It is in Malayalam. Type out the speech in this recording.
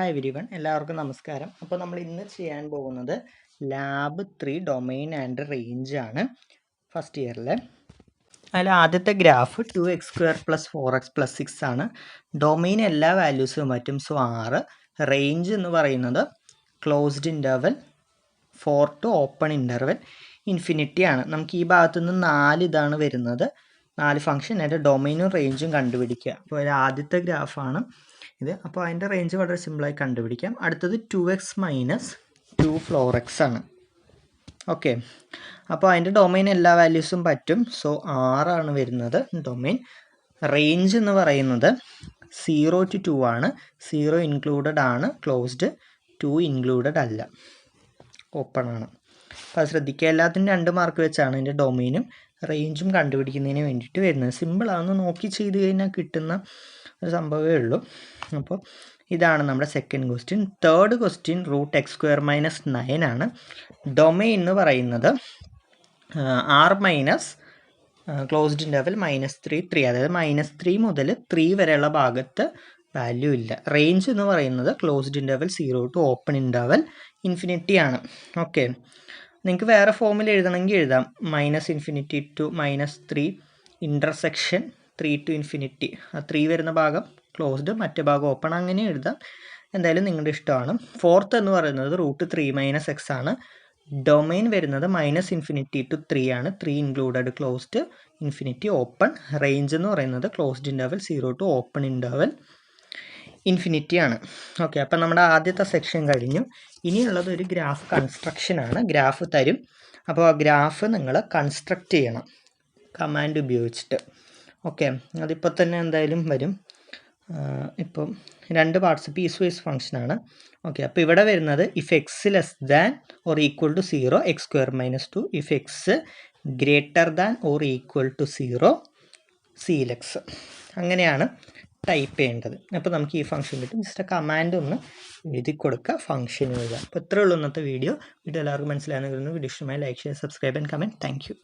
ഹായ് എവരിവൺ, എല്ലാവർക്കും നമസ്കാരം. അപ്പോൾ നമ്മൾ ഇന്ന് ചെയ്യാൻ പോകുന്നത് ലാബ് 3 ഡൊമെയിൻ ആൻഡ് റേഞ്ച് ആണ് ഫസ്റ്റ് ഇയറിലെ. അതിൽ ആദ്യത്തെ ഗ്രാഫ് 2x² + 4x + 6 ആണ്. ഡൊമെയിൻ എല്ലാ വാല്യൂസും പറ്റും, സോ 6. റേഞ്ച് എന്ന് പറയുന്നത് closed interval 4 to open interval infinity ആണ്. നമുക്ക് ഈ ഭാഗത്തു നിന്ന് 4 ഇതാണ് വരുന്നത്, 4 ഫംഗ്ഷൻ. അതിൻ്റെ ഡൊമെയിനും റേഞ്ചും കണ്ടുപിടിക്കുക. അപ്പോൾ ആദ്യത്തെ ഗ്രാഫാണ് ഇത്. അപ്പോൾ അതിൻ്റെ റേഞ്ച് വളരെ സിമ്പിളായി കണ്ടുപിടിക്കാം. അടുത്തത് 2x - 2 4x ആണ്. ഓക്കെ, അപ്പോൾ അതിൻ്റെ ഡൊമെയിൻ എല്ലാ വാല്യൂസും പറ്റും, സോ 6 ആണ് വരുന്നത് ഡൊമെയിൻ. റേഞ്ച് എന്ന് പറയുന്നത് 0 to 2 ആണ്. 0 ഇൻക്ലൂഡഡ് ആണ്, ക്ലോസ്ഡ്. 2 ഇൻക്ലൂഡഡ് അല്ല, ഓപ്പൺ ആണ്. അപ്പോൾ അത് ശ്രദ്ധിക്കുക. എല്ലാത്തിനും 2 മാർക്ക് വെച്ചാണ് അതിൻ്റെ ഡൊമെയിനും റേഞ്ചും കണ്ടുപിടിക്കുന്നതിന് വേണ്ടിയിട്ട് വരുന്നത്. സിമ്പിളാണെന്ന് നോക്കി ചെയ്ത് കഴിഞ്ഞാൽ കിട്ടുന്ന ഒരു സംഭവമേ ഉള്ളൂ. അപ്പോൾ ഇതാണ് നമ്മുടെ second question. Third question √x² - 9 ആണ്. ഡൊമെയിൻ എന്ന് പറയുന്നത് r മൈനസ് ക്ലോസ്ഡ് ഇൻ്റർവൽ -3 3, അതായത് -3 മുതൽ 3 വരെയുള്ള ഭാഗത്ത് വാല്യൂ ഇല്ല. റേഞ്ച് എന്ന് പറയുന്നത് closed interval 0 to open interval infinity ആണ്. ഓക്കെ, നിങ്ങൾക്ക് വേറെ ഫോമിൽ എഴുതണമെങ്കിൽ എഴുതാം. -∞ to -3 ഇൻ്റർസെക്ഷൻ 3 to ഇൻഫിനിറ്റി. ആ 3 വരുന്ന ഭാഗം ക്ലോസ്ഡ്, മറ്റേ ഭാഗം ഓപ്പൺ, അങ്ങനെ എഴുതാം. എന്തായാലും നിങ്ങളുടെ ഇഷ്ടമാണ്. ഫോർത്ത് എന്ന് പറയുന്നത് √3 - x ആണ്. ഡൊമെയിൻ വരുന്നത് -∞ to 3 ആണ്. 3 included, closed, infinity open. Range എന്ന് പറയുന്നത് closed interval 0 to open interval infinity ആണ്. ഓക്കെ, അപ്പം നമ്മുടെ ആദ്യത്തെ സെക്ഷൻ കഴിഞ്ഞു. ഇനിയുള്ളത് ഒരു ഗ്രാഫ് കൺസ്ട്രക്ഷനാണ്. ഗ്രാഫ് തരും, അപ്പോൾ ആ ഗ്രാഫ് നിങ്ങൾ കൺസ്ട്രക്റ്റ് ചെയ്യണം കമാൻഡ് ഉപയോഗിച്ചിട്ട്. ഓക്കെ, അതിപ്പോൾ തന്നെ എന്തായാലും വരും. ഇപ്പം 2 പാർട്സ് പീസ് വൈസ് ഫംഗ്ഷനാണ്. ഓക്കെ, അപ്പോൾ ഇവിടെ വരുന്നത് if x <= (0) x² - 2, if x <= (0) CLX. അങ്ങനെയാണ് ടൈപ്പ് ചെയ്യേണ്ടത്. അപ്പോൾ നമുക്ക് ഈ ഫംഗ്ഷൻ കിട്ടും. ജസ്റ്റ് കമാൻഡ് ഒന്ന് എഴുതി കൊടുക്കുക, ഫംഗ്ഷൻ എഴുതുക. അപ്പോൾ ഇത്രയേ ഉള്ളൂ ഇന്നത്തെ വീഡിയോ. എല്ലാവർക്കും മനസ്സിലാകുന്ന വീഡിയോ ഇഷ്ടമായി like, share, subscribe and comment. Thank you.